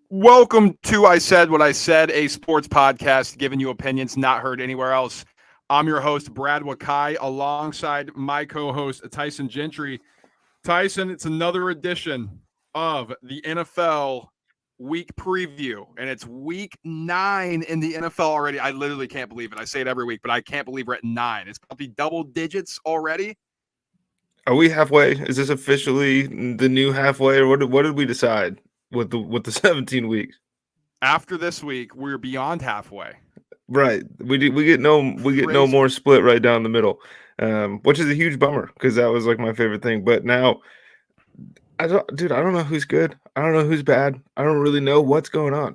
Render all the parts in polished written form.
Welcome to I Said What I Said, a sports podcast giving you opinions not heard anywhere else. I'm your host, Brad Wakai, alongside my co host, Tyson Gentry. Tyson, it's another edition of the NFL week preview, and it's week 9 in the NFL already. I literally can't believe it. I say it every week, but I can't believe we're at 9. It's probably double digits already. Are we halfway? Is this officially the new halfway, or what did we decide with the 17 weeks? After this week, we're beyond halfway. Right, we get no Crazy. more split right down the middle, which is a huge bummer because that was like my favorite thing. But now, I don't know who's good. I don't know who's bad. I don't really know what's going on.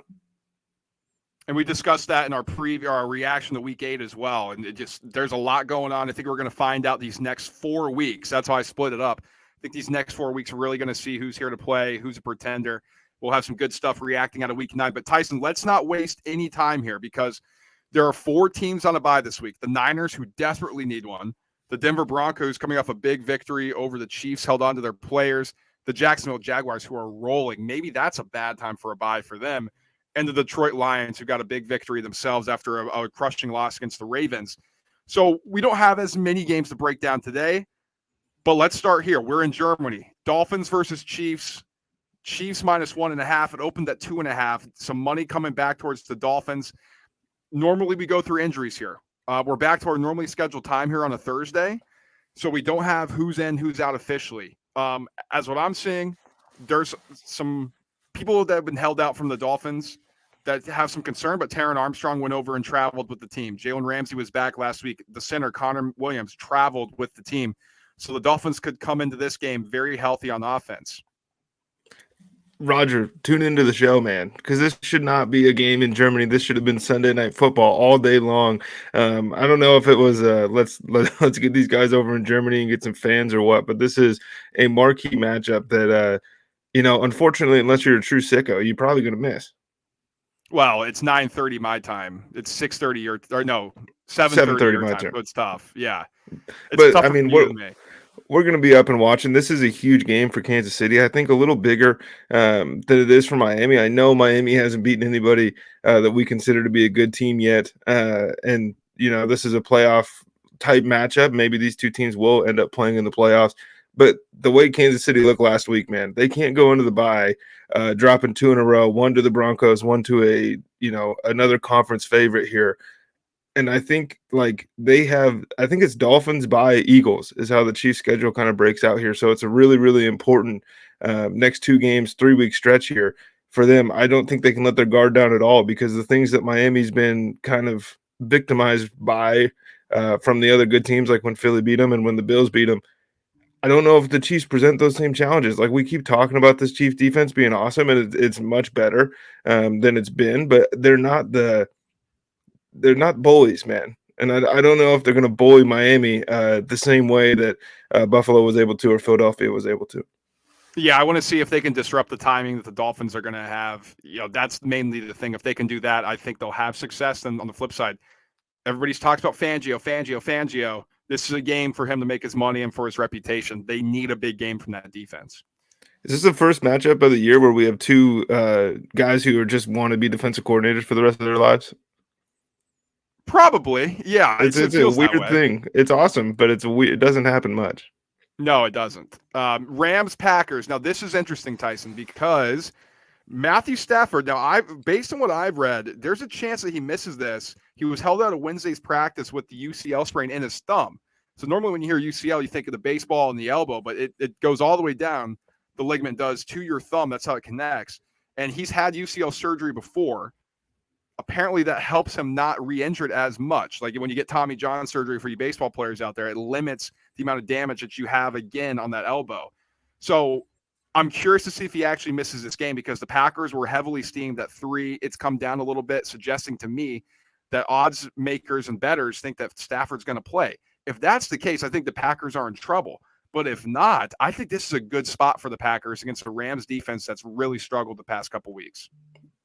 And we discussed that in our preview, our reaction to week 8 as well. And there's a lot going on. I think we're going to find out these next 4 weeks. That's how I split it up. I think these next 4 weeks, we're really going to see who's here to play, who's a pretender. We'll have some good stuff reacting out of week 9. But Tyson, let's not waste any time here because there are 4 teams on a bye this week. The Niners, who desperately need one. The Denver Broncos, coming off a big victory over the Chiefs, held on to their players. The Jacksonville Jaguars, who are rolling. Maybe that's a bad time for a bye for them. And the Detroit Lions, who got a big victory themselves after a crushing loss against the Ravens. So we don't have as many games to break down today, but let's start here. We're in Germany. Dolphins versus Chiefs. Chiefs minus 1.5. It opened at 2.5. Some money coming back towards the Dolphins. Normally we go through injuries here. We're back to our normally scheduled time here on a Thursday. So we don't have who's in, who's out officially. As what I'm seeing, there's some people that have been held out from the Dolphins that have some concern, but Taron Armstrong went over and traveled with the team. Jalen Ramsey was back last week. The center, Connor Williams, traveled with the team. So the Dolphins could come into this game very healthy on offense. Roger, tune into the show, man, because this should not be a game in Germany. This should have been Sunday Night Football all day long. I don't know if it was let's get these guys over in Germany and get some fans or what, but this is a marquee matchup that unfortunately, unless you're a true sicko, you're probably going to miss. Well, it's 9:30 my time. It's 6:30 or no, 7:30 7:30 your my time. turn. So it's tough. Yeah, it's But I tougher for mean, you we're than me. we're going to be up and watching. This is a huge game for Kansas City. I think a little bigger than it is for Miami. I know Miami hasn't beaten anybody that we consider to be a good team yet, and this is a playoff type matchup. Maybe these two teams will end up playing in the playoffs. But the way Kansas City looked last week, man, they can't go into the bye dropping 2 in a row, one to the Broncos, one to another conference favorite here. And I think I think it's Dolphins by Eagles is how the Chiefs schedule kind of breaks out here. So it's a really, really important next 2 games, 3-week stretch here for them. I don't think they can let their guard down at all because the things that Miami's been kind of victimized by from the other good teams, like when Philly beat them and when the Bills beat them. I don't know if the Chiefs present those same challenges. Like we keep talking about this Chiefs defense being awesome, and it's much better than it's been, but they're not bullies, man. And I don't know if they're going to bully Miami the same way that Buffalo was able to or Philadelphia was able to. Yeah, I want to see if they can disrupt the timing that the Dolphins are going to have. That's mainly the thing. If they can do that, I think they'll have success. Then on the flip side, everybody's talks about Fangio. This is a game for him to make his money and for his reputation. They need a big game from that defense. Is this the first matchup of the year where we have 2 guys who are just want to be defensive coordinators for the rest of their lives? Probably, yeah. It's It it's a feels that weird way. thing. It's awesome, but it doesn't happen much. No, it doesn't. Rams Packers. Now this is interesting, Tyson, because Matthew Stafford. Now, based on what I've read, there's a chance that he misses this. He was held out of Wednesday's practice with the UCL sprain in his thumb. So normally when you hear UCL, you think of the baseball and the elbow, but it goes all the way down. The ligament does to your thumb. That's how it connects. And he's had UCL surgery before. Apparently that helps him not re-injured as much. Like when you get Tommy John surgery for you baseball players out there, it limits the amount of damage that you have again on that elbow. So I'm curious to see if he actually misses this game because the Packers were heavily steamed at 3. It's come down a little bit, suggesting to me that odds makers and bettors think that Stafford's going to play. If that's the case, I think the Packers are in trouble. But if not, I think this is a good spot for the Packers against the Rams defense that's really struggled the past couple weeks.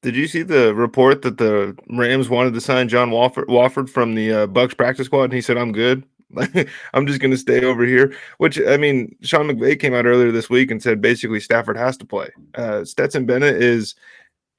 Did you see the report that the Rams wanted to sign John Wofford from the Bucs practice squad, and he said, "I'm good. I'm just going to stay over here." Which I mean, Sean McVay came out earlier this week and said basically Stafford has to play. Stetson Bennett is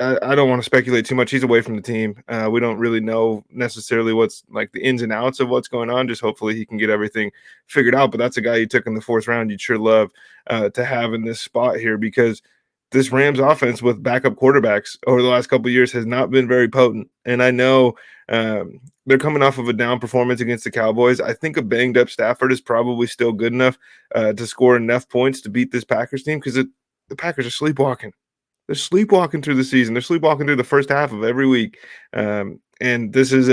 I don't want to speculate too much. He's away from the team. We don't really know necessarily what's like the ins and outs of what's going on. Just hopefully he can get everything figured out. But that's a guy you took in the 4th round. You'd sure love to have in this spot here, because this Rams offense with backup quarterbacks over the last couple of years has not been very potent. And I know they're coming off of a down performance against the Cowboys. I think a banged up Stafford is probably still good enough to score enough points to beat this Packers team, because the Packers are sleepwalking. They're sleepwalking through the season. They're sleepwalking through the first half of every week. And this is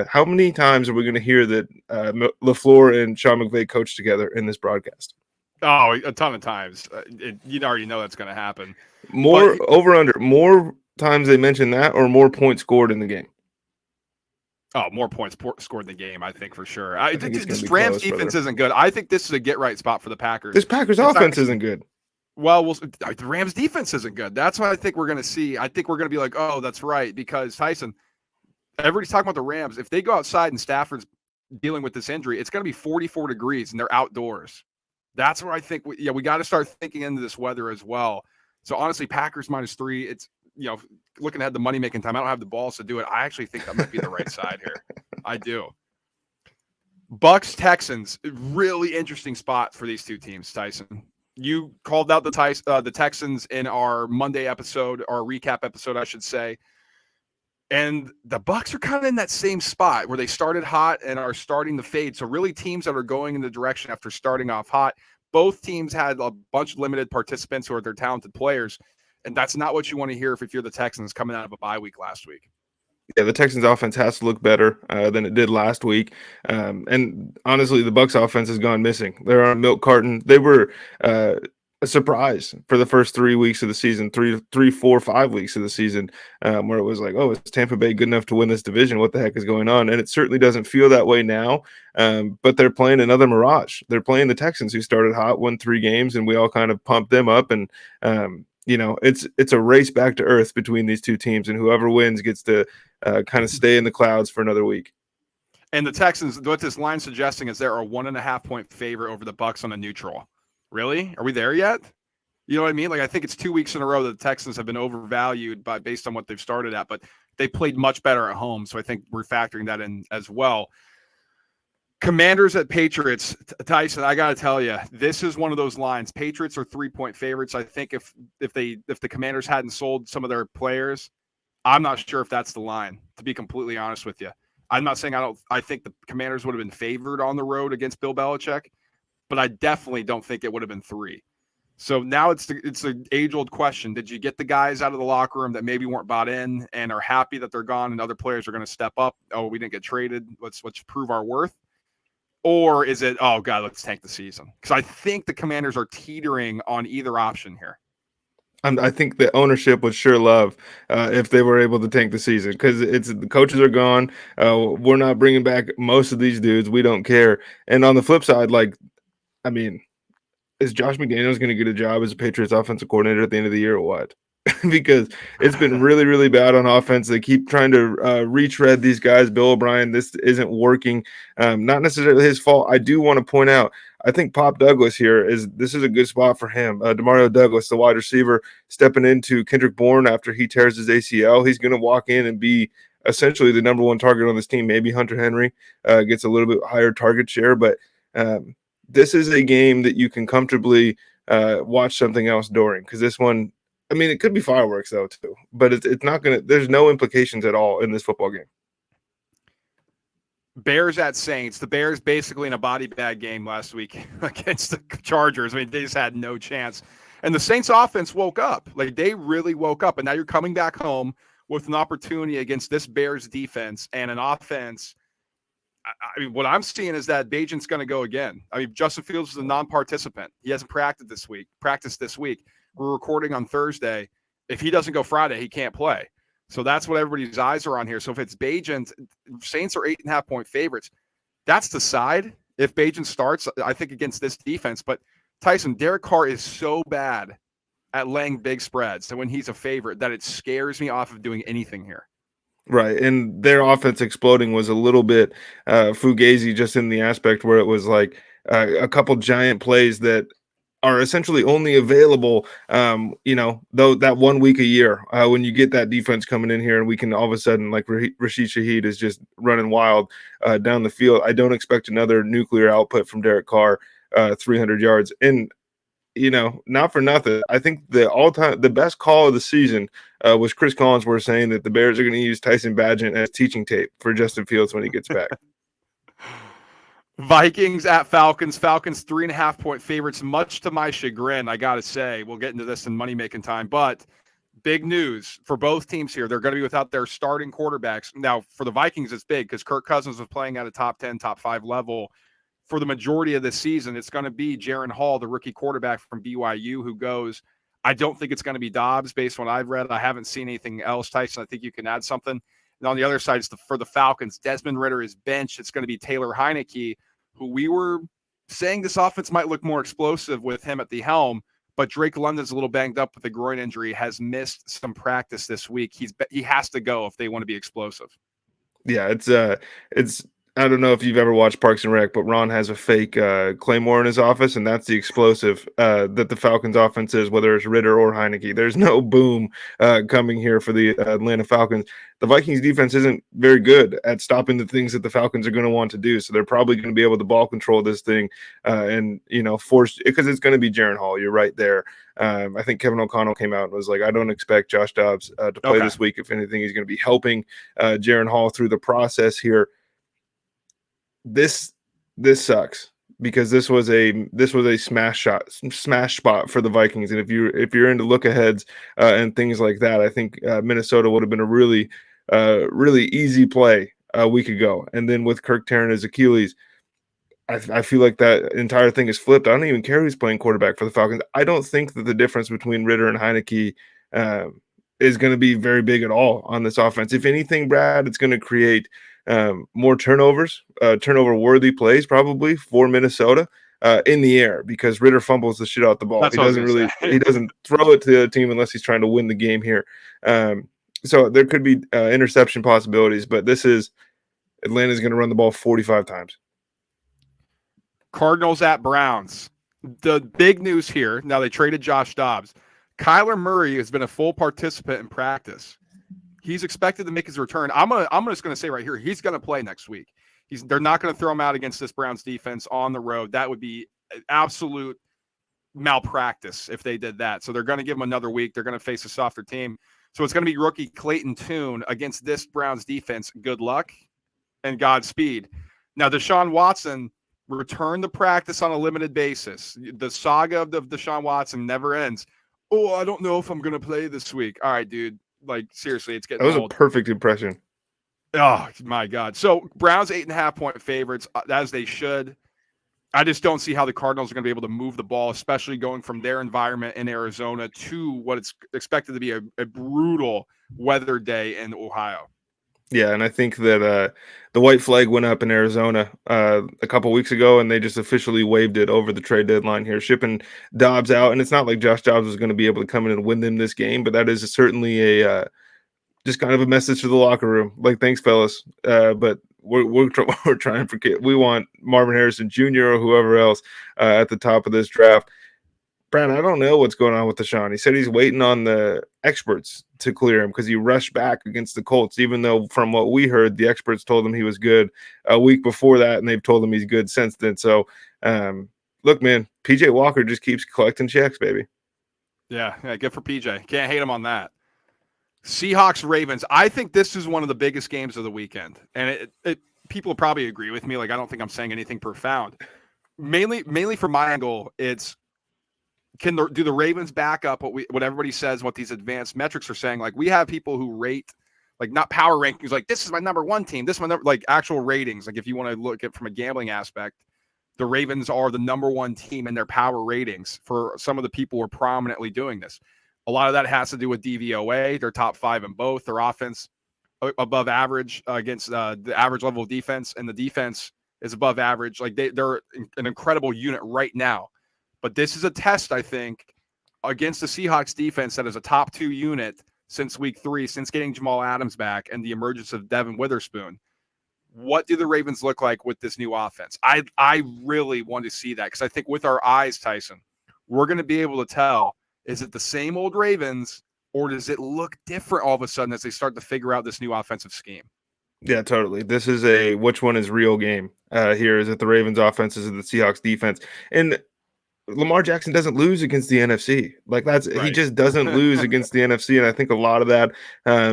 how many times are we going to hear that LaFleur and Sean McVay coach together in this broadcast? Oh, a ton of times. You already know that's going to happen. More times they mention that, or more points scored in the game? Oh, more points scored in the game, I think, for sure. I think this Rams defense isn't good. I think this is a get-right spot for the Packers. This Packers offense isn't good. Well, the Rams defense isn't good. That's what I think we're going to see. I think we're going to be like, oh, that's right, because Tyson, everybody's talking about the Rams. If they go outside and Stafford's dealing with this injury, it's going to be 44 degrees and they're outdoors. That's where I think we got to start thinking into this weather as well. So honestly, Packers -3. It's, looking ahead the money making time. I don't have the balls to do it. I actually think that might be the right side here. I do. Bucs Texans, really interesting spot for these two teams, Tyson. You called out the Texans in our Monday episode, our recap episode, I should say. And the Bucs are kind of in that same spot where they started hot and are starting to fade. So really teams that are going in the direction after starting off hot. Both teams had a bunch of limited participants who are their talented players. And that's not what you want to hear if you're the Texans coming out of a bye week last week. Yeah, the Texans offense has to look better than it did last week. And honestly, the Bucs offense has gone missing. They're on a milk carton. They were a surprise for the first 3 weeks of the season, 3, 4, 5 weeks of the season, where it was like, oh, is Tampa Bay good enough to win this division? What the heck is going on? And it certainly doesn't feel that way now. But they're playing another mirage. They're playing the Texans, who started hot, won 3 games, and we all kind of pumped them up. And it's a race back to earth between these two teams, and whoever wins gets to kind of stay in the clouds for another week. And the Texans, what this line's suggesting is they're a 1.5 point favorite over the Bucs on a neutral. Really? Are we there yet? You know what I mean? Like, I think it's 2 weeks in a row that the Texans have been overvalued based on what they've started at, but they played much better at home. So I think we're factoring that in as well. Commanders at Patriots. Tyson, I got to tell you, this is one of those lines. Patriots are 3-point favorites. I think if the Commanders hadn't sold some of their players, I'm not sure if that's the line, to be completely honest with you. I'm not saying I think the Commanders would have been favored on the road against Bill Belichick, but I definitely don't think it would have been 3. So now it's the age-old question. Did you get the guys out of the locker room that maybe weren't bought in and are happy that they're gone and other players are going to step up? Oh, we didn't get traded. Let's prove our worth. Or is it, oh, God, let's tank the season? Because I think the Commanders are teetering on either option here. I think the ownership would sure love if they were able to tank the season, because the coaches are gone. We're not bringing back most of these dudes. We don't care. And on the flip side, is Josh McDaniels going to get a job as a Patriots offensive coordinator at the end of the year or what? Because it's been really, really bad on offense. They keep trying to retread these guys. Bill O'Brien, this isn't working. Not necessarily his fault. I do want to point out, I think Pop Douglas this is a good spot for him. Demario Douglas, the wide receiver, stepping into Kendrick Bourne after he tears his ACL. He's going to walk in and be essentially the number 1 target on this team. Maybe Hunter Henry gets a little bit higher target share, but this is a game that you can comfortably watch something else during, because this one, it could be fireworks though too, but it's not going to. There's no implications at all in this football game. Bears at Saints. The Bears basically in a body bag game last week against the Chargers. They just had no chance. And the Saints offense woke up. Like, they really woke up. And now you're coming back home with an opportunity against this Bears defense and an offense. What I'm seeing is that Bajan's going to go again. Justin Fields is a non-participant. He hasn't practiced this week. We're recording on Thursday. If he doesn't go Friday, he can't play. So that's what everybody's eyes are on here. So if it's Bajan, Saints are 8.5 point favorites. That's the side. If Bajan starts, I think, against this defense. But Tyson, Derek Carr is so bad at laying big spreads, and when he's a favorite, that it scares me off of doing anything here. Right, and their offense exploding was a little bit fugazi, just in the aspect where it was like a couple giant plays that are essentially only available, though that 1 week a year when you get that defense coming in here and we can all of a sudden, like Rashid Shaheed is just running wild down the field. I don't expect another nuclear output from Derek Carr, 300 yards. And, not for nothing, I think the best call of the season was Chris Collinsworth saying that the Bears are going to use Tyson Bagent as teaching tape for Justin Fields when he gets back. Vikings at Falcons. Falcons 3.5-point favorites, much to my chagrin, I got to say. We'll get into this in Money Making Time. But big news for both teams here. They're going to be without their starting quarterbacks. Now, for the Vikings, it's big because Kirk Cousins was playing at a top 10, top 5 level for the majority of the season. It's going to be Jaren Hall, the rookie quarterback from BYU, who goes. I don't think it's going to be Dobbs based on what I've read. I haven't seen anything else, Tyson. I think you can add something. And on the other side, for the Falcons, Desmond Ridder is benched. It's going to be Taylor Heineke, who we were saying this offense might look more explosive with him at the helm, but Drake London's a little banged up with a groin injury, has missed some practice this week. He has to go if they want to be explosive. Yeah, it's I don't know if you've ever watched Parks and Rec, but Ron has a fake Claymore in his office, and that's the explosive that the Falcons offense is, whether it's Ritter or Heineke. There's no boom coming here for the Atlanta Falcons. The Vikings defense isn't very good at stopping the things that the Falcons are going to want to do, so they're probably going to be able to ball control this thing and force, because it's going to be Jaren Hall. You're right there. I think Kevin O'Connell came out and was like, I don't expect Josh Dobbs to play this week. If anything, he's going to be helping Jaren Hall through the process here. This sucks because this was a smash spot for the Vikings, and if you're into look aheads and things like that, I think Minnesota would have been a really easy play a week ago. And then with Kirk tearing his Achilles, I feel like that entire thing is flipped. I don't even care who's playing quarterback for the Falcons. I don't think that the difference between Ritter and Heineke is going to be very big at all on this offense. If anything, Brad, it's going to create more turnovers, turnover-worthy plays probably for Minnesota in the air, because Ritter fumbles the shit out the ball. He doesn't throw it to the team unless he's trying to win the game here. So there could be interception possibilities, but Atlanta's going to run the ball 45 times. Cardinals at Browns. The big news here, now they traded Josh Dobbs. Kyler Murray has been a full participant in practice. He's expected to make his return. I'm just going to say right here, he's going to play next week. They're not going to throw him out against this Browns defense on the road. That would be absolute malpractice if they did that. So they're going to give him another week. They're going to face a softer team. So it's going to be rookie Clayton Tune against this Browns defense. Good luck and Godspeed. Now, Deshaun Watson returned to practice on a limited basis. The saga of Deshaun Watson never ends. Oh, I don't know if I'm going to play this week. All right, dude. Like, seriously, it's getting old. That was a perfect impression. Oh, my God. So, Browns 8.5-point favorites, as they should. I just don't see how the Cardinals are going to be able to move the ball, especially going from their environment in Arizona to what it's expected to be a brutal weather day in Ohio. Yeah, and I think that the white flag went up in Arizona a couple weeks ago, and they just officially waved it over the trade deadline here, shipping Dobbs out. And it's not like Josh Dobbs was going to be able to come in and win them this game, but that is certainly just kind of a message to the locker room. Like, thanks, fellas, but we're trying for kids. We want Marvin Harrison Jr. or whoever else at the top of this draft. Brad, I don't know what's going on with Deshaun. He said he's waiting on the experts to clear him because he rushed back against the Colts, even though from what we heard, the experts told him he was good a week before that, and they've told him he's good since then. So, look, man, PJ Walker just keeps collecting checks, baby. Yeah, good for PJ. Can't hate him on that. Seahawks Ravens. I think this is one of the biggest games of the weekend, and people probably agree with me. Like, I don't think I'm saying anything profound. Mainly from my angle, it's do the Ravens back up what everybody says, what these advanced metrics are saying? Like, we have people who rate, like, not power rankings, like, this is my number one team, this is my number, like, actual ratings. Like, if you want to look at from a gambling aspect, the Ravens are the number one team in their power ratings for some of the people who are prominently doing this. A lot of that has to do with DVOA. They're top 5 in both. Their offense above average against the average level of defense, and the defense is above average. Like, they're an incredible unit right now. But this is a test, I think, against the Seahawks defense that is a top 2 unit since week 3, since getting Jamal Adams back and the emergence of Devin Witherspoon. What do the Ravens look like with this new offense? I really want to see that, because I think with our eyes, Tyson, we're going to be able to tell, is it the same old Ravens or does it look different all of a sudden as they start to figure out this new offensive scheme? Yeah, totally. This is a which one is real game. Here is it the Ravens offense, is it the Seahawks defense? And Lamar Jackson doesn't lose against the NFC. Like he Right. just doesn't lose against the NFC, and I think a lot of that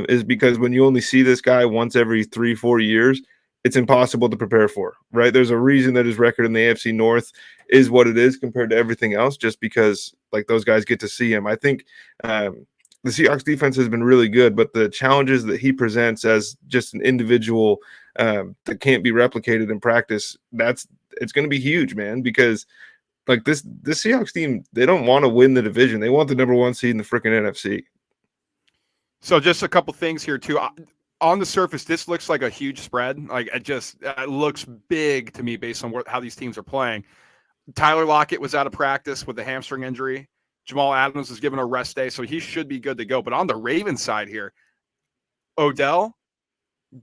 is because when you only see this guy once every 3-4 years, it's impossible to prepare for. Right? There's a reason that his record in the AFC North is what it is compared to everything else, just because like those guys get to see him. I think the Seahawks defense has been really good, but the challenges that he presents as just an individual that can't be replicated in practice, it's going to be huge, man, because like this Seahawks team, they don't want to win the division. They want the number 1 seed in the freaking NFC. So just a couple things here too. On the surface, this looks like a huge spread. Like it looks big to me based on how these teams are playing. Tyler Lockett was out of practice with a hamstring injury. Jamal Adams was given a rest day, so he should be good to go. But on the Ravens side here, Odell,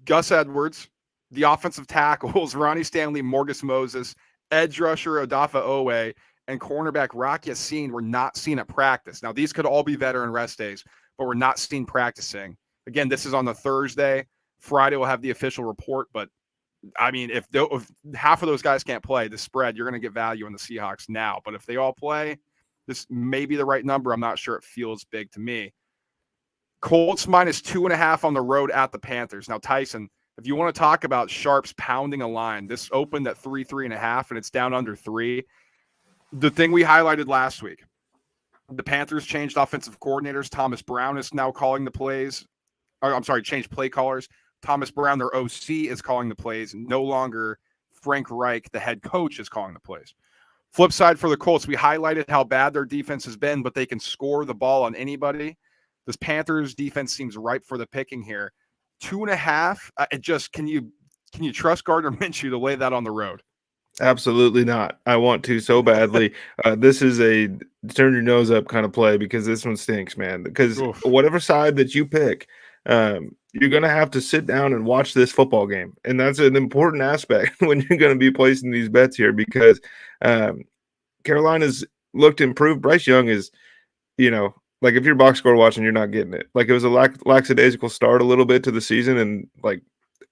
Gus Edwards, the offensive tackles, Ronnie Stanley, Morgus Moses, edge rusher Odafe Owe, and cornerback Rock Ya-Sin were not seen at practice. Now, these could all be veteran rest days, but we're not seen practicing. Again, this is on the Thursday. Friday we'll have the official report, but I mean, if half of those guys can't play, the spread, you're going to get value in the Seahawks now. But if they all play, this may be the right number. I'm not sure. It feels big to me. Colts -2.5 on the road at the Panthers. Now, Tyson, if you want to talk about sharps pounding a line, this opened at 3.5, and it's down under 3. The thing we highlighted last week, the Panthers changed offensive coordinators. Thomas Brown is now calling the plays. Changed play callers. Thomas Brown, their OC, is calling the plays. No longer Frank Reich, the head coach, is calling the plays. Flip side for the Colts, we highlighted how bad their defense has been, but they can score the ball on anybody. This Panthers defense seems ripe for the picking here. 2.5. Can you trust Gardner Minshew to lay that on the road? Absolutely not. I want to so badly. This is a turn your nose up kind of play because this one stinks, man. Because whatever side that you pick, you're going to have to sit down and watch this football game. And that's an important aspect when you're going to be placing these bets here because Carolina's looked improved. Bryce Young is, like if you're box score watching, you're not getting it. Like it was a lackadaisical start a little bit to the season, and like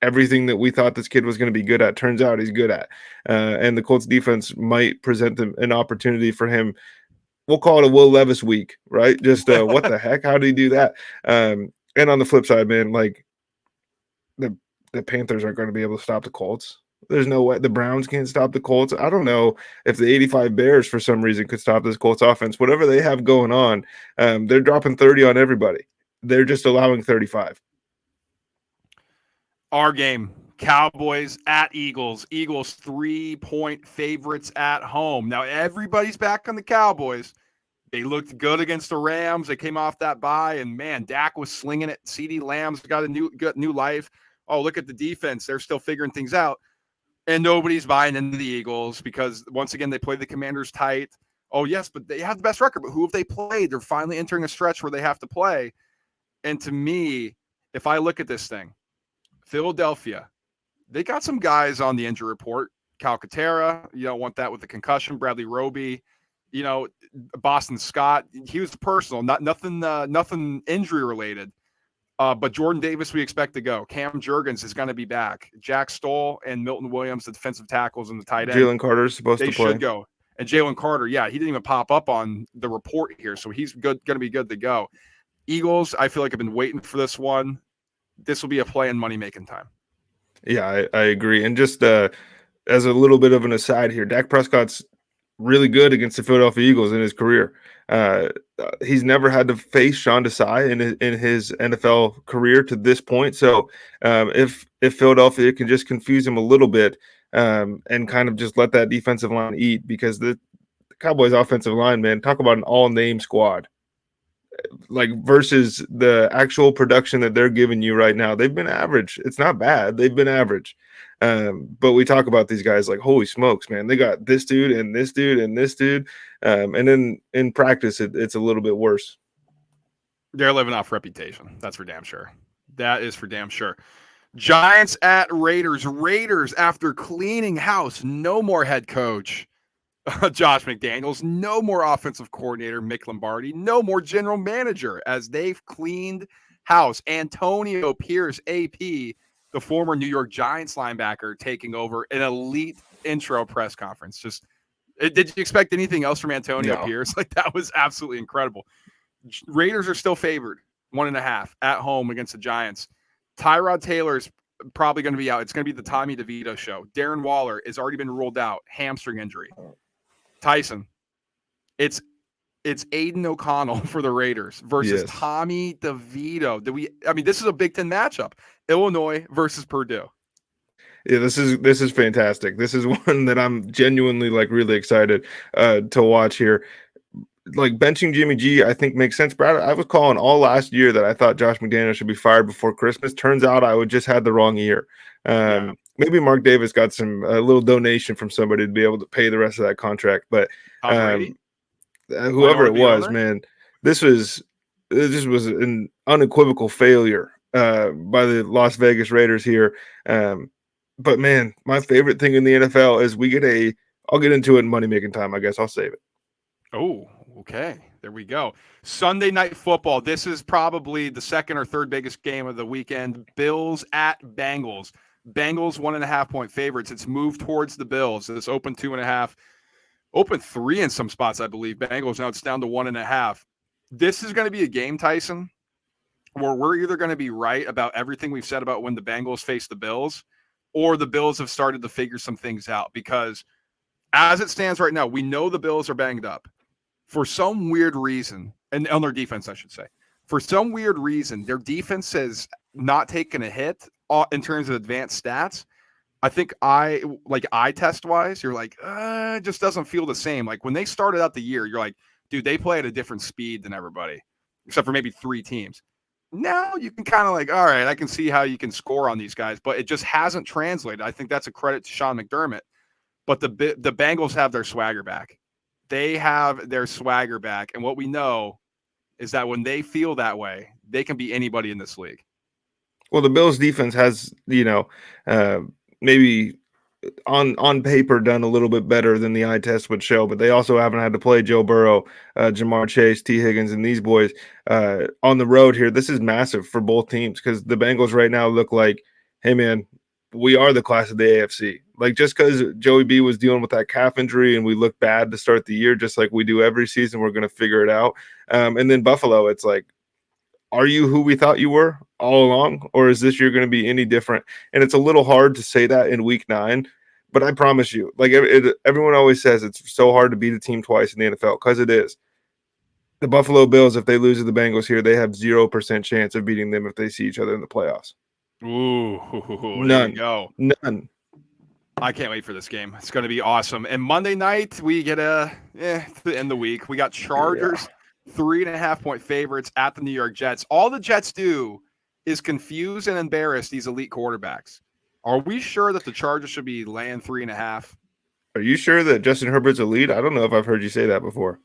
everything that we thought this kid was going to be good at turns out he's good at. And the Colts defense might present them an opportunity for him. We'll call it a Will Levis week, right? Just what the heck? How did he do that? And on the flip side, man, like the Panthers aren't going to be able to stop the Colts. There's no way. The Browns can't stop the Colts. I don't know if the 85 Bears for some reason could stop this Colts offense. Whatever they have going on, they're dropping 30 on everybody. They're just allowing 35. Our game, Cowboys at Eagles. Eagles 3-point favorites at home. Now, everybody's back on the Cowboys. They looked good against the Rams. They came off that bye, and man, Dak was slinging it. CeeDee Lamb's got a new life. Oh, look at the defense. They're still figuring things out. And nobody's buying into the Eagles because, once again, they play the Commanders tight. Oh, yes, but they have the best record. But who have they played? They're finally entering a stretch where they have to play. And to me, if I look at this thing, Philadelphia, they got some guys on the injury report. Calcaterra, you don't want that with the concussion. Bradley Roby, Boston Scott. He was personal, nothing injury related. But Jordan Davis, we expect to go. Cam Jurgens is going to be back. Jack Stoll and Milton Williams, the defensive tackles and the tight end. Jalen Carter is supposed to play. They should go. And Jalen Carter, yeah, he didn't even pop up on the report here, so he's going to be good to go. Eagles, I feel like I've been waiting for this one. This will be a play in Money Makin Time. Yeah, I agree. And just as a little bit of an aside here, Dak Prescott's really good against the Philadelphia Eagles in his career. He's never had to face Sean Desai in his NFL career to this point. So if Philadelphia can just confuse him a little bit and kind of just let that defensive line eat, because the Cowboys offensive line, man, talk about an all-name squad. Like versus the actual production that they're giving you right now, they've been average. It's not bad. They've been average. But we talk about these guys like, holy smokes, man, they got this dude and this dude and this dude. And then in practice, it's a little bit worse. They're living off reputation. That's for damn sure. That is for damn sure. Giants at Raiders. Raiders, after cleaning house, no more head coach. Josh McDaniels, no more offensive coordinator Mick Lombardi, no more general manager as they've cleaned house. Antonio Pierce, AP, the former New York Giants linebacker, taking over an elite intro press conference. Did you expect anything else from Antonio No. Pierce? Like, that was absolutely incredible. Raiders are still favored 1.5 at home against the Giants. Tyrod Taylor's probably going to be out. It's going to be the Tommy DeVito show. Darren Waller has already been ruled out, hamstring injury. Tyson, it's Aiden O'Connell for the Raiders versus Tommy DeVito. This is a Big Ten matchup. Illinois versus Purdue. Yeah, this is fantastic. This is one that I'm genuinely really excited to watch here. Like, benching Jimmy G, I think makes sense. Brad, I was calling all last year that I thought Josh McDaniels should be fired before Christmas. Turns out I just had the wrong year. Maybe Mark Davis got a little donation from somebody to be able to pay the rest of that contract. But whoever it was, man, this was an unequivocal failure by the Las Vegas Raiders here. But man, my favorite thing in the NFL is I'll get into it in Money Making Time. I guess I'll save it. Oh, okay. There we go. Sunday Night Football. This is probably the second or third biggest game of the weekend. Bills at Bengals. Bengals 1.5-point favorites. It's moved towards the Bills. It's open 2.5, open 3 in some spots, I believe. Bengals, now it's down to 1.5. This is going to be a game, Tyson, where we're either going to be right about everything we've said about when the Bengals face the Bills, or the Bills have started to figure some things out. Because as it stands right now, we know the Bills are banged up. For some weird reason, and on their defense, I should say, for some weird reason, their defense has not taken a hit in terms of advanced stats. I think eye test wise, you're like, it just doesn't feel the same. Like, when they started out the year, you're like, dude, they play at a different speed than everybody, except for maybe 3 teams. Now you can kind of like, all right, I can see how you can score on these guys, but it just hasn't translated. I think that's a credit to Sean McDermott. But the Bengals have their swagger back. They have their swagger back. And what we know is that when they feel that way, they can be anybody in this league. Well, the Bills defense has, maybe on paper done a little bit better than the eye test would show, but they also haven't had to play Joe Burrow, Jamar Chase, T. Higgins, and these boys on the road here. This is massive for both teams because the Bengals right now look like, hey, man, we are the class of the AFC. Like, just because Joey B was dealing with that calf injury and we look bad to start the year, just like we do every season, we're going to figure it out. And then Buffalo, it's like, are you who we thought you were all along, or is this year going to be any different? And it's a little hard to say that in week 9, but I promise you, like everyone always says, it's so hard to beat a team twice in the NFL, because it is. The Buffalo Bills, if they lose to the Bengals here, they have 0% chance of beating them if they see each other in the playoffs. Ooh, None. there you go. None. I can't wait for this game. It's going to be awesome. And Monday night, we get to the end of the week. We got Chargers, 3.5-point favorites at the New York Jets. All the Jets do is confuse and embarrass these elite quarterbacks. Are we sure that the Chargers should be laying 3.5? Are you sure that Justin Herbert's elite? I don't know if I've heard you say that before.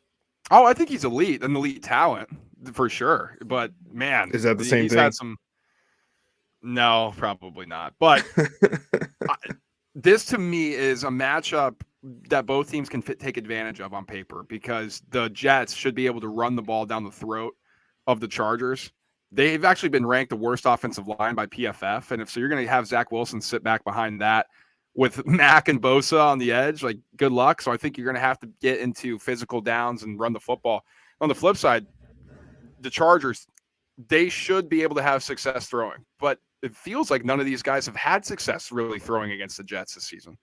Oh, I think he's elite, an elite talent for sure. But man, is that the same he's thing? Had some. No, probably not. But this to me is a matchup that both teams can take advantage of on paper, because the Jets should be able to run the ball down the throat of the Chargers. They've actually been ranked the worst offensive line by PFF. And if so, you're going to have Zach Wilson sit back behind that with Mack and Bosa on the edge. Like, good luck. So I think you're going to have to get into physical downs and run the football. On the flip side, the Chargers, they should be able to have success throwing, but it feels like none of these guys have had success really throwing against the Jets this season.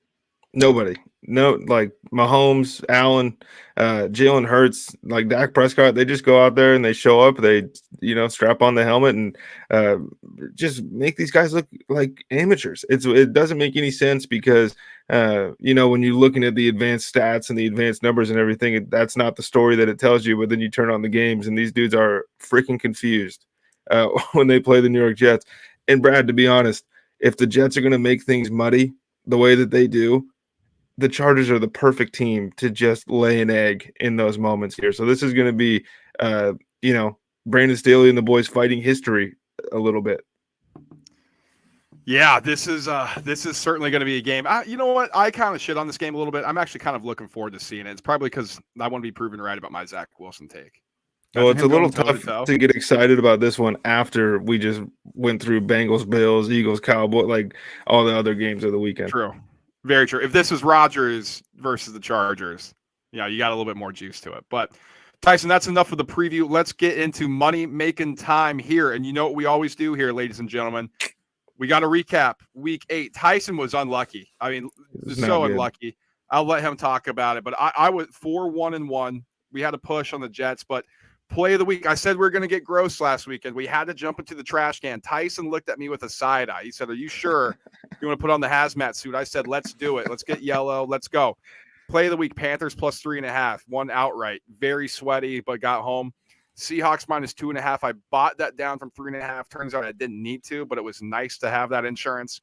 Nobody. No, like Mahomes, Allen, Jalen Hurts, like Dak Prescott, they just go out there and they show up. They, strap on the helmet and just make these guys look like amateurs. It doesn't make any sense because, when you're looking at the advanced stats and the advanced numbers and everything, that's not the story that it tells you. But then you turn on the games and these dudes are freaking confused when they play the New York Jets. And Brad, to be honest, if the Jets are going to make things muddy the way that they do, the Chargers are the perfect team to just lay an egg in those moments here. So this is going to be, Brandon Staley and the boys fighting history a little bit. Yeah, this is certainly going to be a game. You know what? I kind of shit on this game a little bit. I'm actually kind of looking forward to seeing it. It's probably because I want to be proven right about my Zach Wilson take. Well, Imagine it's a him little going toe to tough toe. to get excited about this one after we just went through Bengals, Bills, Eagles, Cowboy, like all the other games of the weekend. True, very true. If this was Rodgers versus the Chargers, you got a little bit more juice to it. But Tyson, that's enough of the preview. Let's get into money making time here. And you know what we always do here, ladies and gentlemen. We got to recap week 8. Tyson was unlucky. I mean, It's not so good. unlucky. I'll let him talk about it. But I was 4-1-1. We had a push on the Jets, but play of the week. I said we were going to get gross last weekend. We had to jump into the trash can. Tyson looked at me with a side eye. He said, "Are you sure you want to put on the hazmat suit?" I said, "Let's do it. Let's get yellow. Let's go." Play of the week, Panthers plus 3.5. Won outright. Very sweaty, but got home. Seahawks minus 2.5. I bought that down from 3.5. Turns out I didn't need to, but it was nice to have that insurance.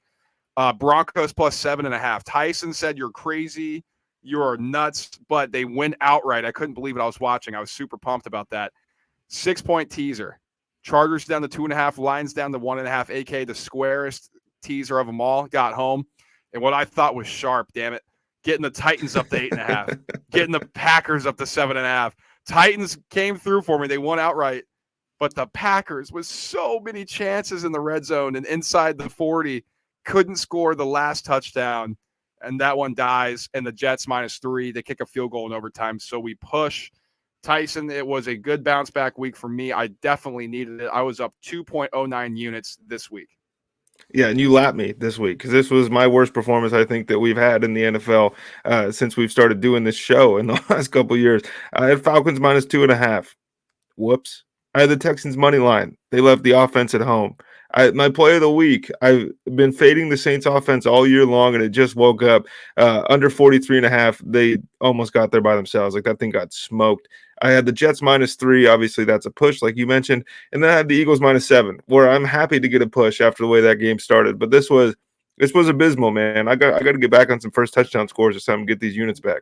Broncos plus 7.5. Tyson said, "You're crazy. You're nuts," but they win outright. I couldn't believe it. I was watching. I was super pumped about that. 6-point teaser. Chargers down to 2.5. Lions down to 1.5. AK, the squarest teaser of them all, got home. And what I thought was sharp, damn it, getting the Titans up to 8.5. Getting the Packers up to 7.5. Titans came through for me. They won outright. But the Packers, with so many chances in the red zone and inside the 40, couldn't score the last touchdown. And that one dies. And the Jets minus 3. They kick a field goal in overtime. So we push. Tyson, it was a good bounce back week for me. I definitely needed it. I was up 2.09 units this week. Yeah, and you lapped me this week because this was my worst performance I think that we've had in the NFL since we've started doing this show in the last couple of years. I had Falcons minus 2.5. Whoops. I had the Texans money line. They left the offense at home. My play of the week, I've been fading the Saints offense all year long, and it just woke up under 43.5. They almost got there by themselves. Like that thing got smoked. I had the Jets minus 3. Obviously, that's a push, like you mentioned. And then I had the Eagles minus 7, where I'm happy to get a push after the way that game started. But this was abysmal, man. I got to get back on some first touchdown scores or something, get these units back.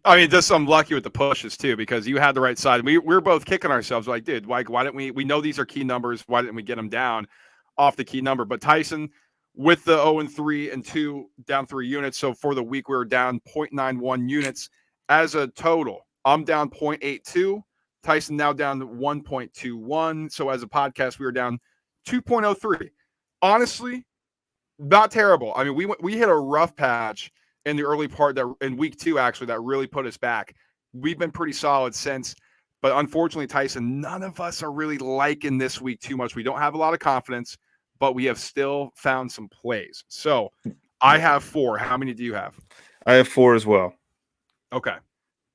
I mean, just I'm lucky with the pushes too, because you had the right side. We're both kicking ourselves like, dude, why didn't we know these are key numbers? Why didn't we get them down off the key number? But Tyson with the 0-3 and 2 down 3 units. So for the week, we were down 0.91 units as a total. I'm down 0.82. Tyson now down to 1.21. So as a podcast, we were down 2.03. Honestly, not terrible. I mean, we hit a rough patch in the early part that in week 2, actually, that really put us back. We've been pretty solid since, but unfortunately, Tyson, none of us are really liking this week too much. We don't have a lot of confidence, but we have still found some plays. So I have 4. How many do you have? I have 4 as well. Okay,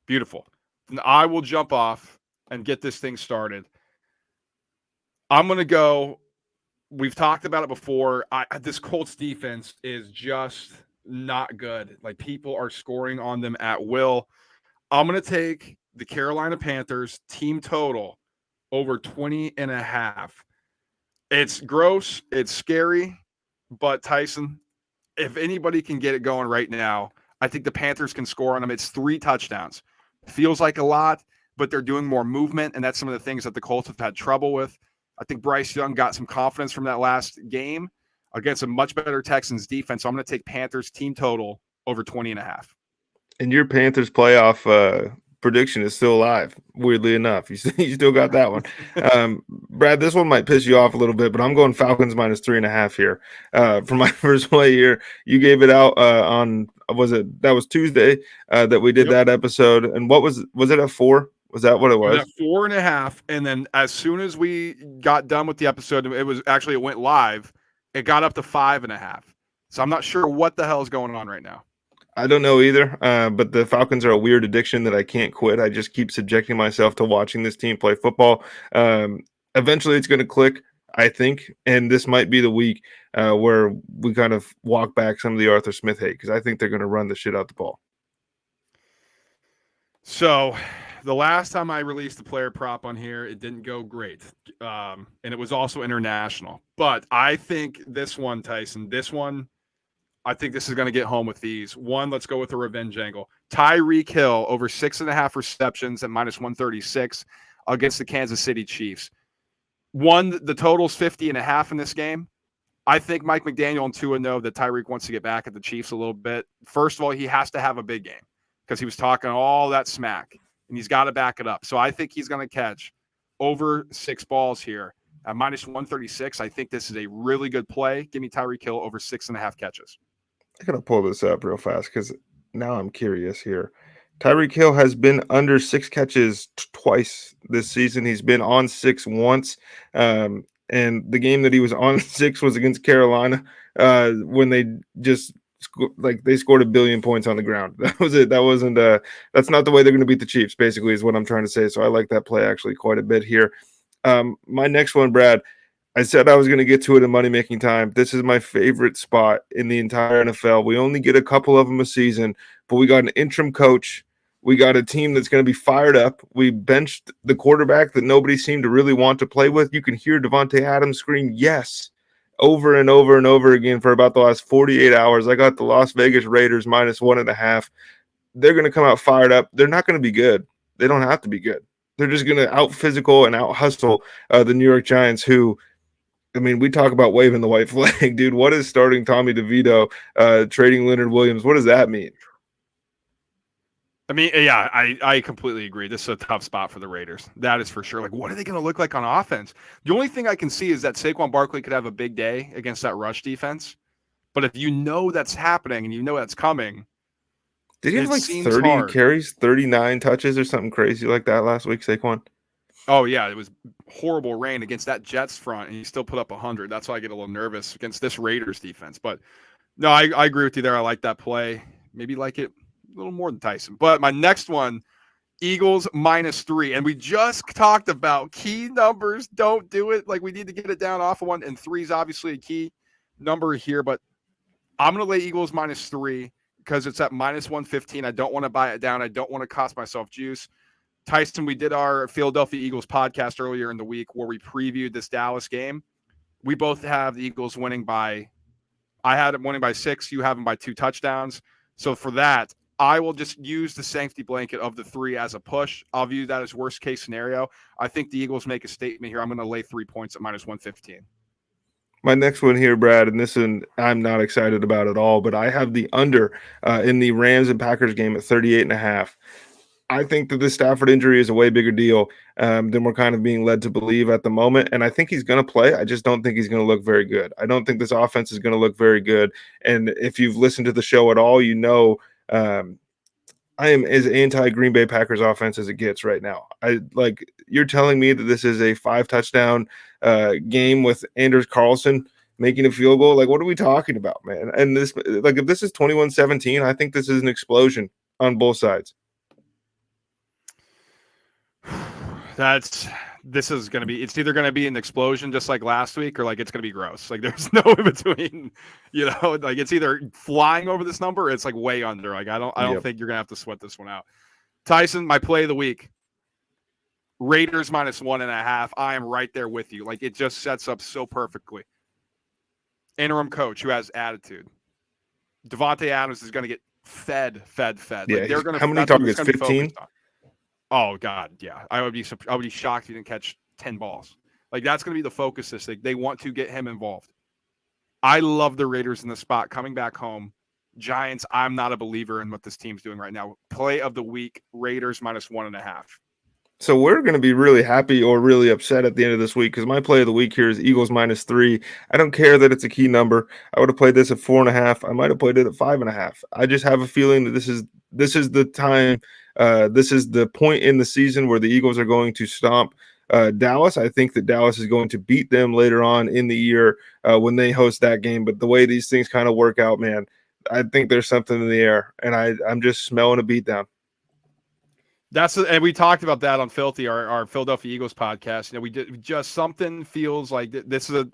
beautiful. And I will jump off and get this thing started. I'm going to go. We've talked about it before. This Colts defense is just not good. Like, people are scoring on them at will. I'm going to take the Carolina Panthers team total over 20.5. It's gross. It's scary. But Tyson, if anybody can get it going right now, I think the Panthers can score on them. It's 3 touchdowns. Feels like a lot, but they're doing more movement, and that's some of the things that the Colts have had trouble with. I think Bryce Young got some confidence from that last game against a much better Texans defense. So I'm going to take Panthers team total over 20.5. And your Panthers playoff prediction is still alive, weirdly enough. You still got that one. Brad, this one might piss you off a little bit, but I'm going Falcons minus 3.5 here. For my first play here, you gave it out on, that was Tuesday that we did that episode. And what was it at 4? Was that what it was? At 4.5, and then as soon as we got done with the episode, it went live. It got up to 5.5. So I'm not sure what the hell is going on right now. I don't know either, but the Falcons are a weird addiction that I can't quit. I just keep subjecting myself to watching this team play football. Eventually, it's going to click, I think, and this might be the week where we kind of walk back some of the Arthur Smith hate, because I think they're going to run the shit out the ball. So the last time I released the player prop on here, it didn't go great. And it was also international. But I think this one, Tyson, I think this is going to get home with these. One, let's go with the revenge angle. Tyreek Hill over 6.5 receptions at minus 136 against the Kansas City Chiefs. One, the total's 50.5 in this game. I think Mike McDaniel and Tua know that Tyreek wants to get back at the Chiefs a little bit. First of all, he has to have a big game because he was talking all that smack, and he's got to back it up. So I think he's going to catch over 6 balls here at minus 136. I think this is a really good play. Give me Tyreek Hill over 6.5 catches. I gotta pull this up real fast because now I'm curious here. Tyreek Hill has been under 6 catches twice this season. He's been on 6 once. And the game that he was on 6 was against Carolina when they just they scored 1 billion points on the ground. That was it. That wasn't that's not the way they're going to beat the Chiefs, basically, is what I'm trying to say. So I like that play actually quite a bit here. My next one, Brad, I said I was going to get to it in Money Making Time. This is my favorite spot in the entire NFL. We only get a couple of them a season, but we got an interim coach. We got a team that's going to be fired up. We benched the quarterback that nobody seemed to really want to play with. You can hear Devontae Adams scream yes over and over and over again for about the last 48 hours. I got the Las Vegas Raiders minus 1.5. They're going to come out fired up. They're not going to be good. They don't have to be good. They're just going to out physical and out hustle the New York Giants, who, I mean, we talk about waving the white flag, dude. What is starting Tommy DeVito, trading Leonard Williams? What does that mean? I mean, yeah, I completely agree. This is a tough spot for the Raiders. That is for sure. Like, what are they going to look like on offense? The only thing I can see is that Saquon Barkley could have a big day against that rush defense. But if you know that's happening and you know that's coming, did he have like 30 hard. carries, 39 touches or something crazy like that last week, Saquon? Oh, yeah, it was horrible rain against that Jets front, and he still put up 100. That's why I get a little nervous against this Raiders defense. But, no, I agree with you there. I like that play. Maybe like it a little more than Tyson. But my next one, Eagles -3. And we just talked about key numbers. Don't do it. Like, we need to get it down off of 1. And 3 is obviously a key number here. But I'm going to lay Eagles -3 because it's at -115. I don't want to buy it down. I don't want to cost myself juice. Tyson, we did our Philadelphia Eagles podcast earlier in the week where we previewed this Dallas game. We both have the Eagles winning by – I had them winning by 6. You have them by 2 touchdowns. So for that, I will just use the safety blanket of the 3 as a push. I'll view that as worst case scenario. I think the Eagles make a statement here. I'm going to lay 3 points at -115. My next one here, Brad, and this one I'm not excited about at all, but I have the under in the Rams and Packers game at 38.5. I think that this Stafford injury is a way bigger deal than we're kind of being led to believe at the moment. And I think he's going to play. I just don't think he's going to look very good. I don't think this offense is going to look very good. And if you've listened to the show at all, you know I am as anti-Green Bay Packers offense as it gets right now. You're telling me that this is a 5-touchdown game with Anders Carlson making a field goal. Like, what are we talking about, man? And this, like, if this is 21-17, I think this is an explosion on both sides. This is going to be, it's either going to be an explosion just like last week or like it's going to be gross. Like there's no in between, like it's either flying over this number or it's like way under. Like I don't think you're going to have to sweat this one out. Tyson, my play of the week, Raiders -1.5. I am right there with you. Like it just sets up so perfectly. Interim coach who has attitude. Devontae Adams is going to get fed. Yeah, like they're going to, how many targets? 15? Oh God, yeah. I would be shocked if he didn't catch 10 balls. Like that's going to be the focus this thing. They want to get him involved. I love the Raiders in the spot coming back home. Giants, I'm not a believer in what this team's doing right now. Play of the week, Raiders -1.5. So we're going to be really happy or really upset at the end of this week because my play of the week here is Eagles -3. I don't care that it's a key number. I would have played this at 4.5. I might have played it at 5.5. I just have a feeling that this is the time. This is the point in the season where the Eagles are going to stomp Dallas. I think that Dallas is going to beat them later on in the year when they host that game. But the way these things kind of work out, man, I think there's something in the air, and I'm just smelling a beatdown. And we talked about that on Filthy, our Philadelphia Eagles podcast. We did just something feels like this is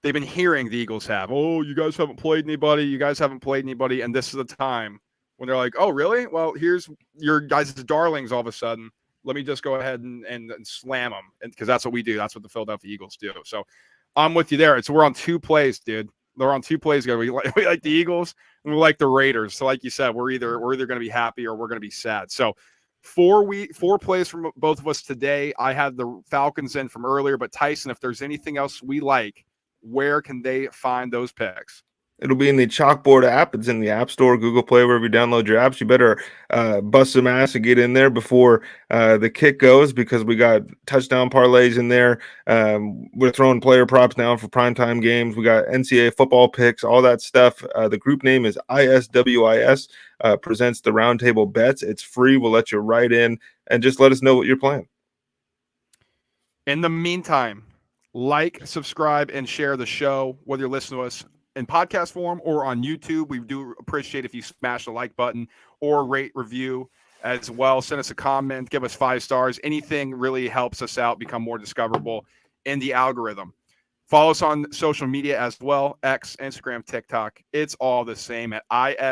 they've been hearing the Eagles have. Oh, you guys haven't played anybody. And this is the time when they're like, oh, really? Well, here's your guys' darlings all of a sudden. Let me just go ahead and slam them. And because that's what we do. That's what the Philadelphia Eagles do. So I'm with you there. So we're on 2 plays, dude. They're on 2 plays. We like the Eagles and we like the Raiders. So like you said, we're either going to be happy or we're going to be sad. So 4 plays from both of us today. I had the Falcons in from earlier, but Tyson, if there's anything else we like where can they find those picks? It'll be in the Chalkboard app. It's in the App Store, Google Play, wherever you download your apps. You better bust some ass and get in there before the kick goes, because we got touchdown parlays in there. We're throwing player props now for primetime games. We got NCAA football picks, all that stuff. The group name is ISWIS, presents the Roundtable Bets. It's free. We'll let you write in and just let us know what you're playing. In the meantime, like, subscribe, and share the show, whether you're listening to us in podcast form or on YouTube. We do appreciate if you smash the like button or rate, review as well. Send us a comment, give us 5 stars. Anything really helps us out, become more discoverable in the algorithm. Follow us on social media as well, X, Instagram, TikTok. It's all the same at ISWIS_pod.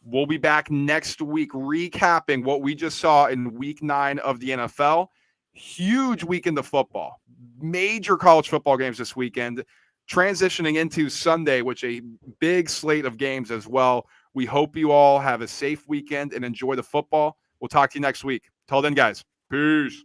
We'll be back next week recapping what we just saw in week 9 of the NFL. Huge weekend of football. Major college football games this weekend. Transitioning into Sunday, which a big slate of games as well. We hope you all have a safe weekend and enjoy the football. We'll talk to you next week. Till then, guys. Peace.